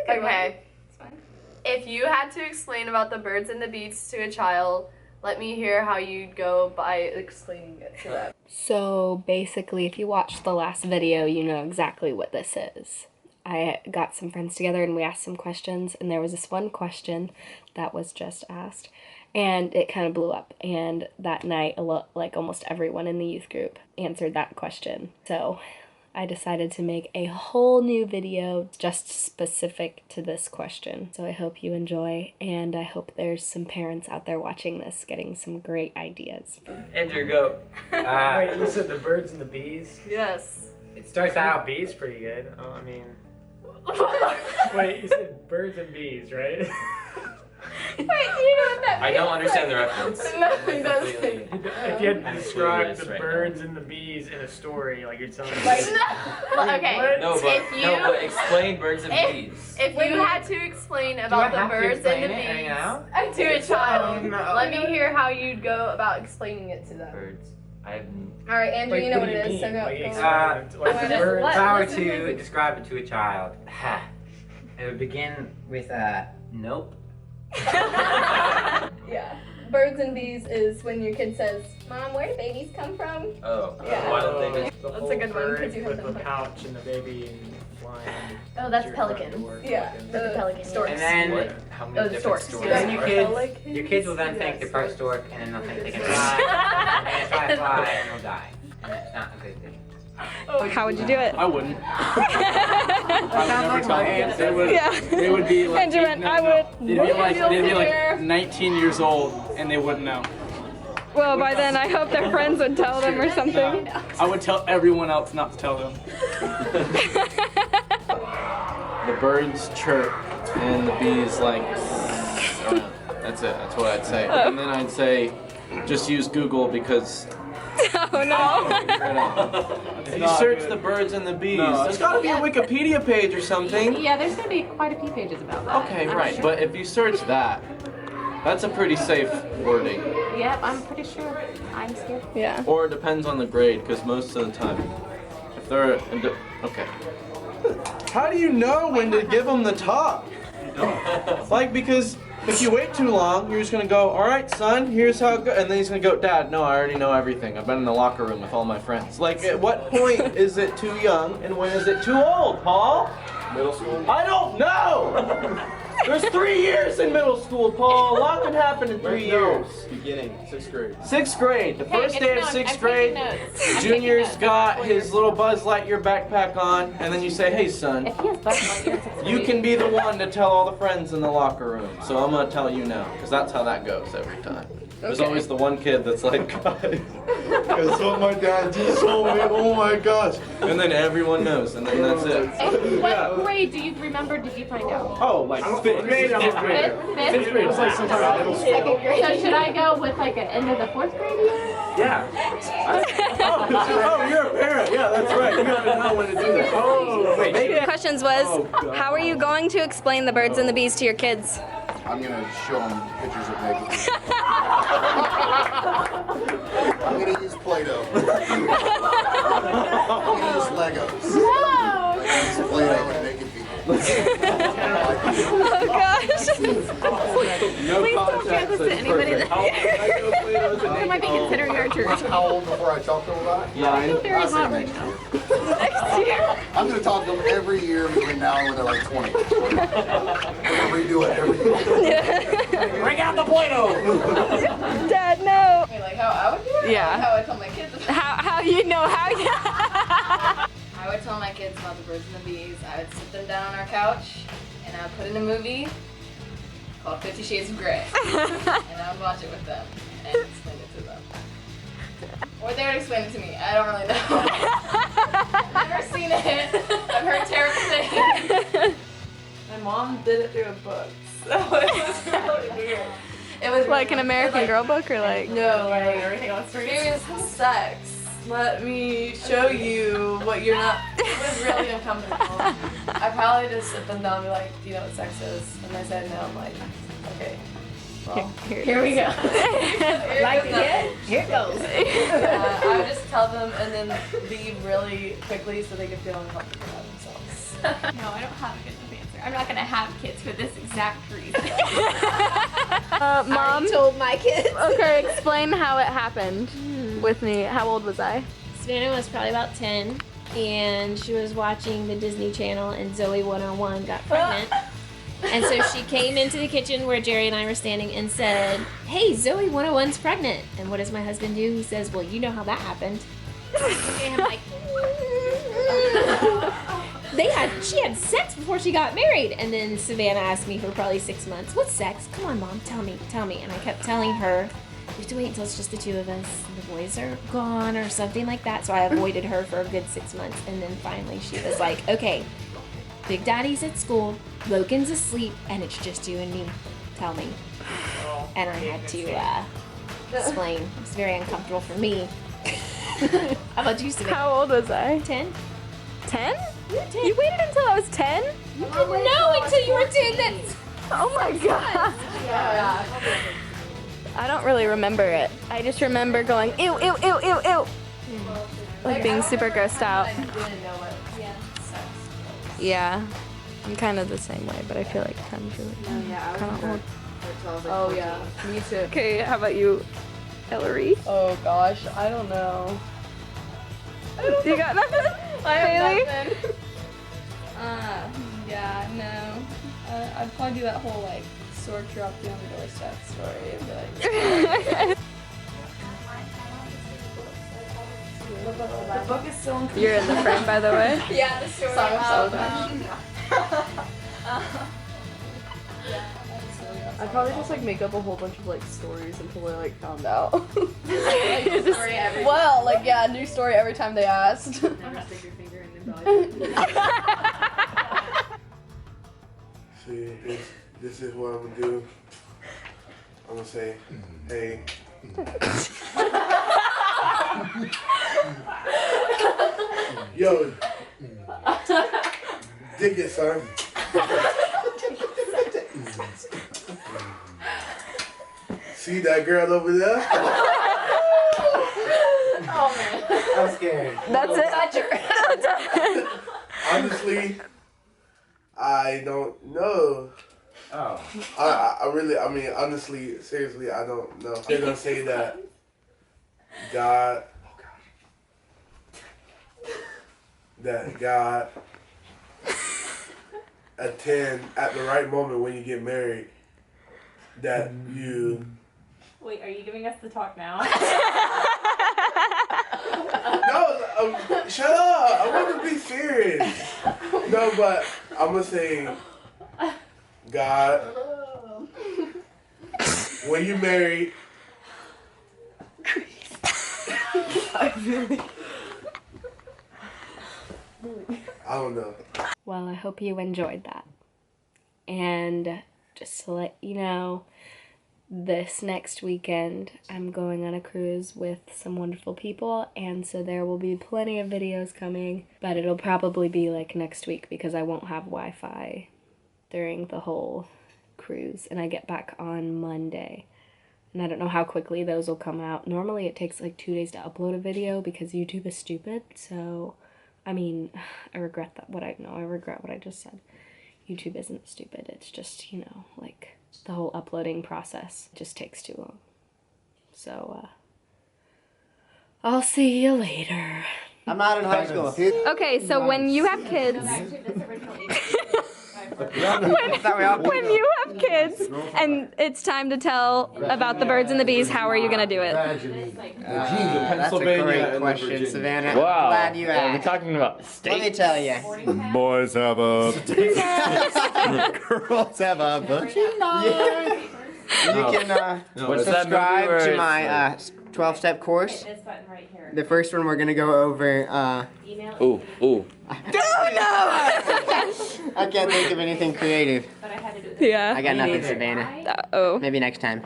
Okay. It's fine. If you had to explain about the birds and the bees to a child, let me hear how you'd go by explaining it to them. So basically, if you watched the last video, you know exactly what this is. I got some friends together and we asked some questions, and there was this one question that was just asked, and it kind of blew up. And that night, like almost everyone in the youth group answered that question. So I decided to make a whole new video just specific to this question. So I hope you enjoy, and I hope there's some parents out there watching this getting some great ideas. Andrew, go. Wait, you said the birds and the bees? Yes. It starts out bees pretty good. Oh, I mean... Wait, you said birds and bees, right? Wait, do you know what that means? I don't understand the reference. No, he doesn't. If you had to I'm describe clueless the right birds and the bees in a story, like you're telling me... Okay. No, but explain birds and bees. If you had to explain about the birds and the bees to a child, let me hear how you'd go about explaining it to them. Birds. I have... Alright, Andrew, you know what it is, so go. If I were to describe it to a child, it would begin with a nope. Yeah. Birds and bees is when your kid says, Mom, where do babies come from? Oh. Yeah. Why don't they just... That's a good one, because you have with them. the pouch and the baby and flying. Oh, that's to your front pelicans. door. Yeah. The pelican. Storks. And then, What? How many different storks. stories? then Yeah. your kids will then think they're first stork, and then they'll think they can fly, and try to fly, and they'll die. And it's not a good thing. How would you do it? I wouldn't. I would never tell them. They would be like, Benjamin, I would. they'd be like 19 years old and they wouldn't know. Well, by then I hope their friends would tell them or something. I would tell everyone else not to tell them. The birds chirp and the bees like, that's it, that's what I'd say. And then I'd say, just use Google because Oh no. if you search the birds and the bees, there's gotta be a Wikipedia page or something. Yeah, there's gonna be quite a few pages about that. Okay, right, but if you search that, that's a pretty safe wording. Yep, I'm pretty sure. I'm scared. Yeah. Or it depends on the grade, because most of the time, if they're, okay. How do you know when to give them the talk? Like, because if you wait too long, you're just gonna go, all right, son, here's how it goes. And then he's gonna go, Dad, no, I already know everything. I've been in the locker room with all my friends. Like, at what point is it too young and when is it too old, Paul? Middle school? I don't know! There's 3 years in middle school, Paul. A lot can happen in 3 years. Beginning, 6th grade. 6th grade. The first day of 6th grade, Junior's got his little Buzz Lightyear backpack on, and then you say, hey, son, If he has Buzz Lightyear in 6th grade. you can be the one to tell all the friends in the locker room. So I'm gonna tell you now, because that's how that goes every time. There's always the one kid that's like, guys, that's what my dad just told me, oh my gosh. And then everyone knows, and then that's it. And what grade do you remember did you find out? Oh, like 5th grade, 5th grade. Fifth? 5th grade. It's like sometime middle school. So should I go with like an end of the 4th grade year? Yeah. Oh, you're a parent. Yeah, that's right. You gotta know when to do that. Oh, wait. The questions was, how are you going to explain the birds and the bees to your kids? I'm gonna show them pictures of naked people. I'm gonna use Play-Doh. I'm gonna use Legos. No! Use Play-Doh and naked people. Oh gosh. No Please don't context. share this to anybody that might be considering our church. How old before I talk to them about it? Yeah, I feel very hot right now. Next year. I'm gonna talk to them every year between now and when they're like 20. We're gonna redo it every year. Bring out the Play-Doh. Dad, no. Wait, like how I would do it? Yeah. Like how I tell my kids about it? How you know how you I would tell my kids about the birds and the bees. I would sit them down on our couch and I would put in a movie called 50 Shades of Grey. And I would watch it with them and explain it to them. Or they would explain it to me. I don't really know. I've never seen it. I've heard terrible things. My mom did it through a book, so it was really weird. It was like an really- American Girl book or like? No, like everything on serious sex. Let me show you what you're not. It was really uncomfortable. I probably just sit them down and be like, do you know what sex is? And they said no. I'm like, okay. Well, here we go. Like it? Here it goes. I would just tell them and then leave really quickly so they could feel uncomfortable. themselves. No, I don't have a good enough answer. I'm not gonna have kids for this exact reason. Mom, I told my kids. okay, explain how it happened with me. How old was I? Savannah was probably about 10, and she was watching the Disney Channel, and Zoe 101 got pregnant. And so she came into the kitchen where Jerry and I were standing and said, "Hey, Zoe 101's pregnant." And what does my husband do? He says, "Well, you know how that happened." And I'm like, she had sex before she got married. And then Savannah asked me for probably 6 months, "What's sex? Come on, Mom, tell me. And I kept telling her, "You have to wait until it's just the two of us. The boys are gone," or something like that. So I avoided her for a good 6 months. And then finally she was like, "Okay, Big Daddy's at school, Logan's asleep, and it's just you and me. Tell me." And I had to explain. It was very uncomfortable for me. How about you, Savannah? How old was I? 10? 10? You waited until I was 10? You didn't know until you were 10. That's Oh my god. I don't really remember it. I just remember going, ew, ew, ew, ew, ew. Like being super grossed out. Yeah. I'm kind of the same way, but I feel like 10's really kind of old. Oh yeah, me too. Okay, how about you, Hillary? Oh gosh, I don't know. You got nothing? I have Haley? nothing. Yeah, no. I'd probably do that whole like sword dropped you on the doorstep story and be like, The book is still in. You're in the frame, by the way. yeah, the story. Song of Solomon. I'd probably just like make up a whole bunch of like stories until I like found out. Well, like yeah, a new story every time they asked. Never stick your finger in the belly. See, this is what I'm gonna do. I'm gonna say, hey. Yo, dig it, son. See that girl over there? Oh man. I'm scared. That's it? Honestly, I don't know. Oh. I mean, honestly, seriously, I don't know. They're gonna say that God, attend at the right moment when you get married, that you. Wait, are you giving us the talk now? No, shut up! I want to be serious. No, but I'm gonna say, God, when you married, I don't know. Well, I hope you enjoyed that. And just to let you know, this next weekend I'm going on a cruise with some wonderful people, and so there will be plenty of videos coming, but it'll probably be like next week because I won't have Wi-Fi during the whole cruise, and I get back on Monday. And I don't know how quickly those will come out. Normally it takes like 2 days to upload a video because YouTube is stupid, so I mean, I regret what I just said. YouTube isn't stupid, it's just, you know, like the whole uploading process just takes too long. So, I'll see you later. I'm not in high school. Okay, so when you have kids, when you have kids and it's time to tell about the birds and the bees, how are you gonna do it? That's a great question, Savannah. Wow. I'm glad you asked. We're talking about steak. Let me tell you. Boys have a girls have a vagina. You can What's that movie subscribe where to it's my 12-step course. The first one we're gonna go over. Ooh. No! I can't think of anything creative. Yeah. I got nothing, Savannah. Oh. Maybe next time.